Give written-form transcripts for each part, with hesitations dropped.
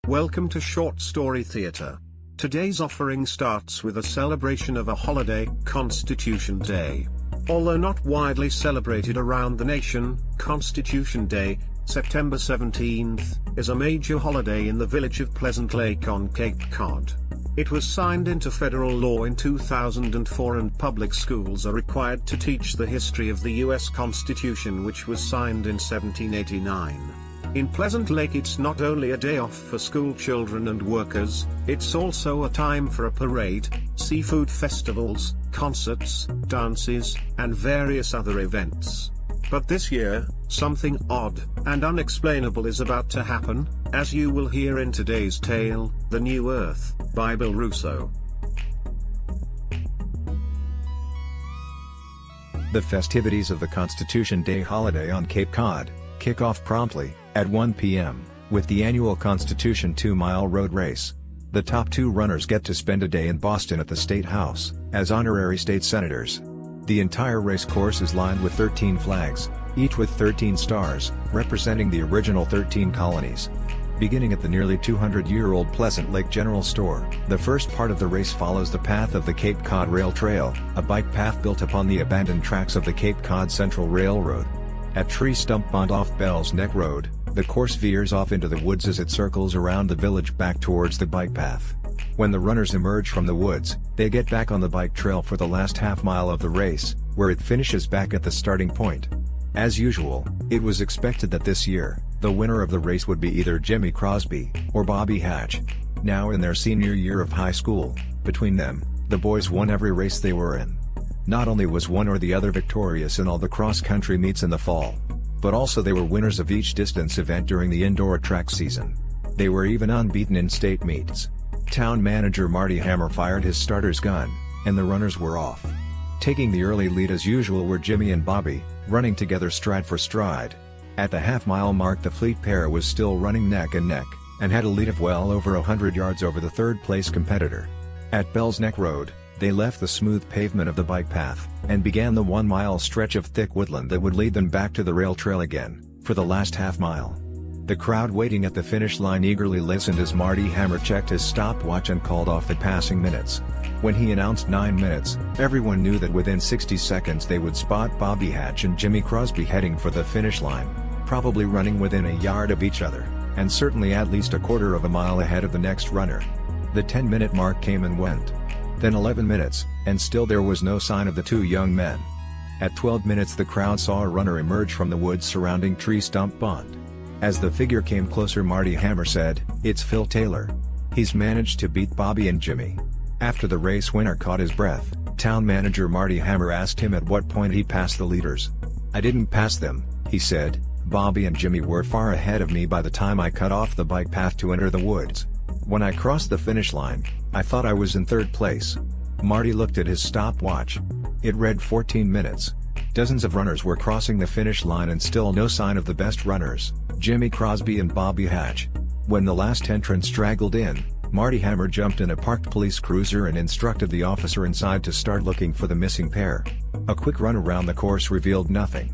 Welcome to Short Story Theatre. Today's offering starts with a celebration of a holiday, Constitution Day. Although not widely celebrated around the nation, Constitution Day, September 17th, is a major holiday in the village of Pleasant Lake on Cape Cod. It was signed into federal law in 2004 and public schools are required to teach the history of the U.S. Constitution, which was signed in 1789. In Pleasant Lake, it's not only a day off for school children and workers, it's also a time for a parade, seafood festivals, concerts, dances, and various other events. But this year, something odd and unexplainable is about to happen, as you will hear in today's tale, The New Earth, by Bill Russo. The festivities of the Constitution Day holiday on Cape Cod kick off promptly at 1 p.m. with the annual Constitution 2-mile road race. The top two runners get to spend a day in Boston at the State House as honorary state senators. The entire race course is lined with 13 flags, each with 13 stars, representing the original 13 colonies. Beginning at the nearly 200-year-old Pleasant Lake General Store, the first part of the race follows the path of the Cape Cod Rail Trail, a bike path built upon the abandoned tracks of the Cape Cod Central Railroad. At Tree Stump Pond off Bell's Neck Road, the course veers off into the woods as it circles around the village back towards the bike path. When the runners emerge from the woods, they get back on the bike trail for the last half-mile of the race, where it finishes back at the starting point. As usual, it was expected that this year, the winner of the race would be either Jimmy Crosby or Bobby Hatch. Now in their senior year of high school, between them, the boys won every race they were in. Not only was one or the other victorious in all the cross-country meets in the fall, but also they were winners of each distance event during the indoor track season. They were even unbeaten in state meets. Town manager Marty Hammer fired his starter's gun, and the runners were off. Taking the early lead as usual were Jimmy and Bobby, running together stride for stride. At the half-mile mark, the fleet pair was still running neck and neck, and had a lead of well over 100 yards over the third-place competitor. At Bell's Neck Road, they left the smooth pavement of the bike path, and began the 1-mile stretch of thick woodland that would lead them back to the rail trail again, for the last half-mile. The crowd waiting at the finish line eagerly listened as Marty Hammer checked his stopwatch and called off the passing minutes. When he announced 9 minutes, everyone knew that within 60 seconds they would spot Bobby Hatch and Jimmy Crosby heading for the finish line, probably running within a yard of each other, and certainly at least a quarter of a mile ahead of the next runner. The 10-minute mark came and went. Then 11 minutes, and still there was no sign of the two young men. At 12 minutes the crowd saw a runner emerge from the woods surrounding Tree Stump Pond. As the figure came closer, Marty Hammer said, "It's Phil Taylor. He's managed to beat Bobby and Jimmy." After the race winner caught his breath, town manager Marty Hammer asked him at what point he passed the leaders. "I didn't pass them," he said. "Bobby and Jimmy were far ahead of me by the time I cut off the bike path to enter the woods. When I crossed the finish line, I thought I was in third place." Marty looked at his stopwatch. It read 14 minutes. Dozens of runners were crossing the finish line and still no sign of the best runners, Jimmy Crosby and Bobby Hatch. When the last entrant straggled in, Marty Hammer jumped in a parked police cruiser and instructed the officer inside to start looking for the missing pair. A quick run around the course revealed nothing.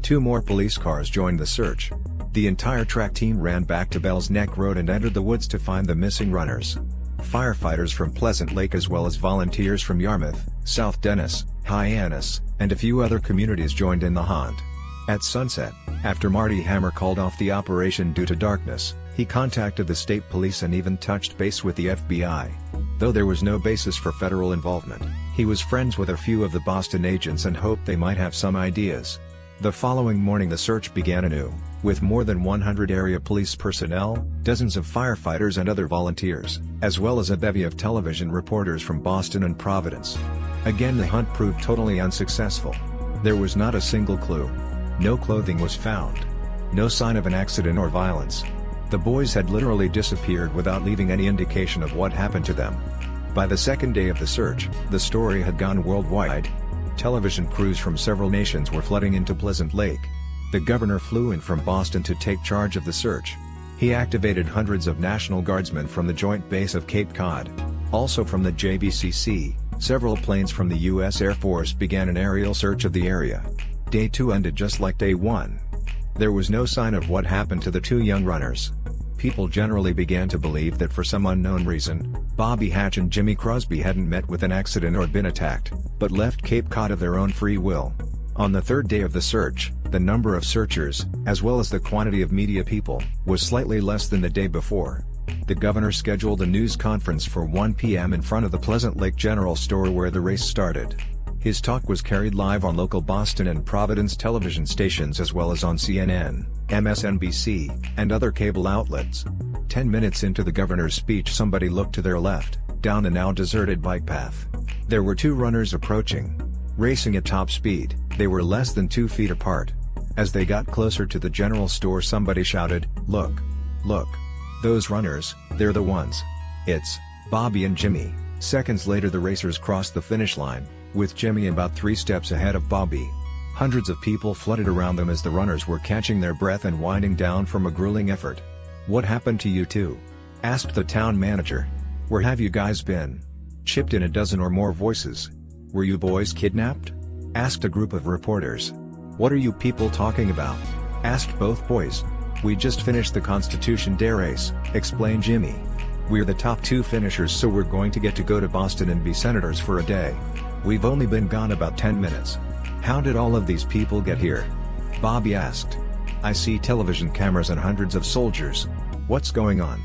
2 more police cars joined the search. The entire track team ran back to Bell's Neck Road and entered the woods to find the missing runners. Firefighters from Pleasant Lake as well as volunteers from Yarmouth, South Dennis, Hyannis, and a few other communities joined in the hunt. At sunset, after Marty Hammer called off the operation due to darkness, he contacted the state police and even touched base with the FBI. Though there was no basis for federal involvement, he was friends with a few of the Boston agents and hoped they might have some ideas. The following morning the search began anew, with more than 100 area police personnel, dozens of firefighters and other volunteers, as well as a bevy of television reporters from Boston and Providence. Again the hunt proved totally unsuccessful. There was not a single clue. No clothing was found. No sign of an accident or violence. The boys had literally disappeared without leaving any indication of what happened to them. By the second day of the search, the story had gone worldwide. Television crews from several nations were flooding into Pleasant Lake. The governor flew in from Boston to take charge of the search. He activated hundreds of National Guardsmen from the Joint Base of Cape Cod. Also from the JBCC, several planes from the U.S. Air Force began an aerial search of the area. Day 2 ended just like Day 1. There was no sign of what happened to the 2 young runners. People generally began to believe that for some unknown reason, Bobby Hatch and Jimmy Crosby hadn't met with an accident or been attacked, but left Cape Cod of their own free will. On the third day of the search, the number of searchers, as well as the quantity of media people, was slightly less than the day before. The governor scheduled a news conference for 1 p.m. in front of the Pleasant Lake General Store where the race started. His talk was carried live on local Boston and Providence television stations as well as on CNN, MSNBC, and other cable outlets. 10 minutes into the governor's speech, somebody looked to their left, down the now deserted bike path. There were two runners approaching. Racing at top speed, they were less than 2 feet apart. As they got closer to the general store, somebody shouted, "Look! Look! Those runners, they're the ones. It's Bobby and Jimmy." Seconds later the racers crossed the finish line, with Jimmy about 3 steps ahead of Bobby. Hundreds of people flooded around them as the runners were catching their breath and winding down from a grueling effort. "What happened to you two?" asked the town manager. "Where have you guys been?" chipped in a dozen or more voices. "Were you boys kidnapped?" asked a group of reporters. "What are you people talking about?" asked both boys. "We just finished the Constitution Day race," explained Jimmy. "We're the top 2 finishers, so we're going to get to go to Boston and be senators for a day. We've only been gone about 10 minutes. How did all of these people get here?" Bobby asked. "I see television cameras and hundreds of soldiers. What's going on?"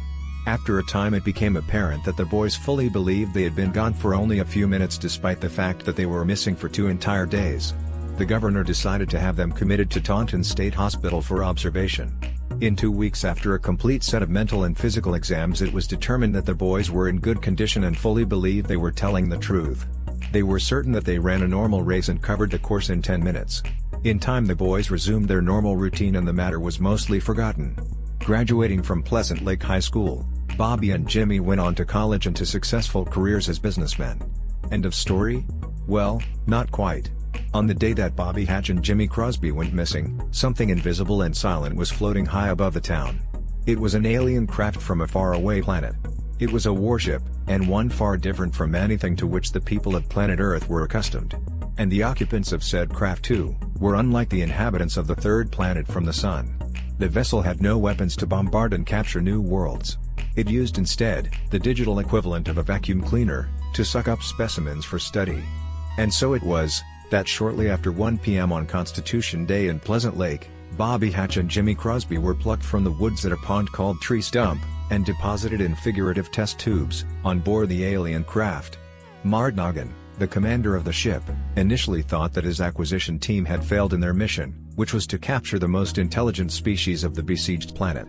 After a time it became apparent that the boys fully believed they had been gone for only a few minutes despite the fact that they were missing for 2 entire days. The governor decided to have them committed to Taunton State Hospital for observation. In 2 weeks after a complete set of mental and physical exams, it was determined that the boys were in good condition and fully believed they were telling the truth. They were certain that they ran a normal race and covered the course in 10 minutes. In time the boys resumed their normal routine and the matter was mostly forgotten. Graduating from Pleasant Lake High School, Bobby and Jimmy went on to college and to successful careers as businessmen. End of story? Well, not quite. On the day that Bobby Hatch and Jimmy Crosby went missing, something invisible and silent was floating high above the town. It was an alien craft from a faraway planet. It was a warship, and one far different from anything to which the people of planet Earth were accustomed. And the occupants of said craft too, were unlike the inhabitants of the third planet from the sun. The vessel had no weapons to bombard and capture new worlds. It used instead, the digital equivalent of a vacuum cleaner, to suck up specimens for study. And so it was, that shortly after 1 p.m. on Constitution Day in Pleasant Lake, Bobby Hatch and Jimmy Crosby were plucked from the woods at a pond called Tree Stump, and deposited in figurative test tubes, on board the alien craft. Mardnogan, the commander of the ship, initially thought that his acquisition team had failed in their mission, which was to capture the most intelligent species of the besieged planet.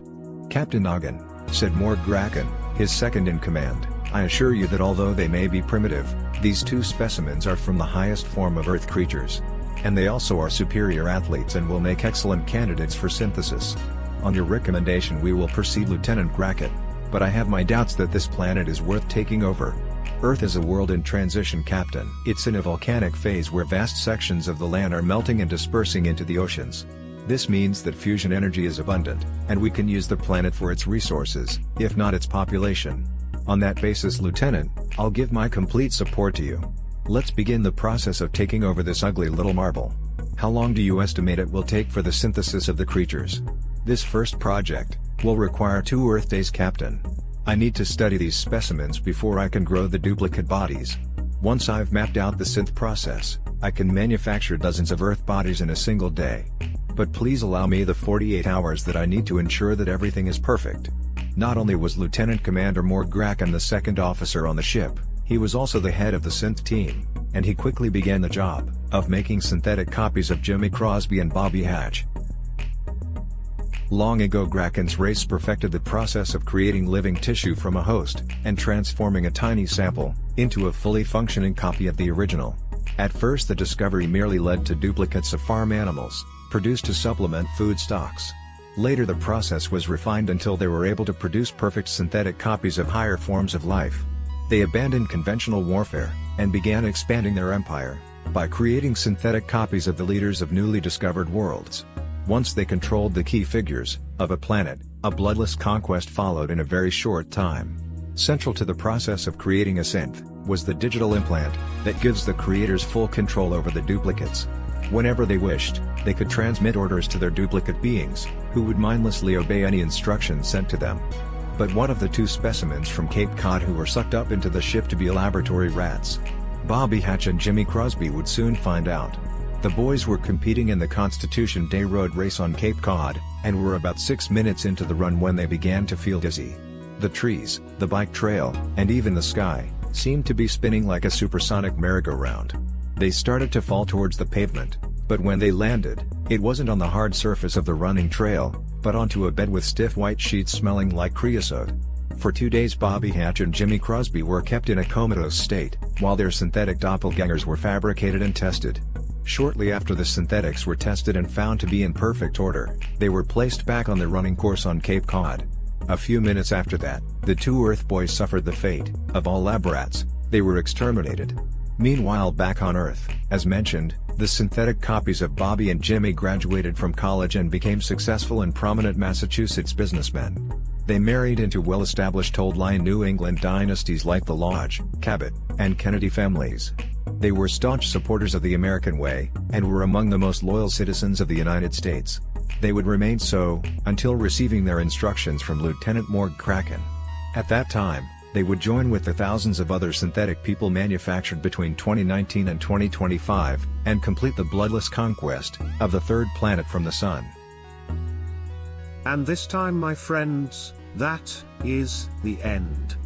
"Captain Noggin," said Mort Graken, his second in command, "I assure you that although they may be primitive, these 2 specimens are from the highest form of Earth creatures. And they also are superior athletes and will make excellent candidates for synthesis. On your recommendation we will proceed, Lieutenant Graken, but I have my doubts that this planet is worth taking over. Earth is a world in transition, Captain. It's in a volcanic phase where vast sections of the land are melting and dispersing into the oceans. This means that fusion energy is abundant, and we can use the planet for its resources, if not its population. On that basis, Lieutenant, I'll give my complete support to you. Let's begin the process of taking over this ugly little marble. How long do you estimate it will take for the synthesis of the creatures?" "This first project will require 2 Earth days, Captain. I need to study these specimens before I can grow the duplicate bodies. Once I've mapped out the synth process, I can manufacture dozens of Earth bodies in a single day. But please allow me the 48 hours that I need to ensure that everything is perfect." Not only was Lieutenant Commander Mort Graken the second officer on the ship, he was also the head of the synth team, and he quickly began the job of making synthetic copies of Jimmy Crosby and Bobby Hatch. Long ago Graken's race perfected the process of creating living tissue from a host, and transforming a tiny sample into a fully functioning copy of the original. At first the discovery merely led to duplicates of farm animals, produced to supplement food stocks. Later the process was refined until they were able to produce perfect synthetic copies of higher forms of life. They abandoned conventional warfare, and began expanding their empire, by creating synthetic copies of the leaders of newly discovered worlds. Once they controlled the key figures of a planet, a bloodless conquest followed in a very short time. Central to the process of creating a synth, was the digital implant, that gives the creators full control over the duplicates. Whenever they wished, they could transmit orders to their duplicate beings, who would mindlessly obey any instructions sent to them. But what of the two specimens from Cape Cod who were sucked up into the ship to be laboratory rats? Bobby Hatch and Jimmy Crosby would soon find out. The boys were competing in the Constitution Day road race on Cape Cod, and were about 6 minutes into the run when they began to feel dizzy. The trees, the bike trail, and even the sky, seemed to be spinning like a supersonic merry-go-round. They started to fall towards the pavement, but when they landed, it wasn't on the hard surface of the running trail, but onto a bed with stiff white sheets smelling like creosote. For 2 days Bobby Hatch and Jimmy Crosby were kept in a comatose state, while their synthetic doppelgangers were fabricated and tested. Shortly after the synthetics were tested and found to be in perfect order, they were placed back on the running course on Cape Cod. A few minutes after that, the two Earth boys suffered the fate of all lab rats. They were exterminated. Meanwhile, back on Earth, as mentioned, the synthetic copies of Bobby and Jimmy graduated from college and became successful and prominent Massachusetts businessmen. They married into well-established old-line New England dynasties like the Lodge, Cabot, and Kennedy families. They were staunch supporters of the American way, and were among the most loyal citizens of the United States. They would remain so, until receiving their instructions from Lieutenant Morg Kraken. At that time, they would join with the thousands of other synthetic people manufactured between 2019 and 2025, and complete the bloodless conquest of the third planet from the Sun. And this time, my friends, that is the end.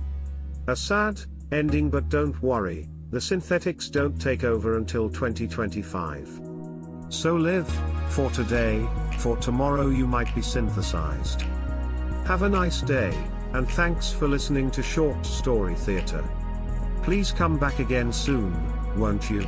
A sad ending, but don't worry, the synthetics don't take over until 2025. So live for today, for tomorrow you might be synthesized. Have a nice day, and thanks for listening to Short Story Theater. Please come back again soon, won't you?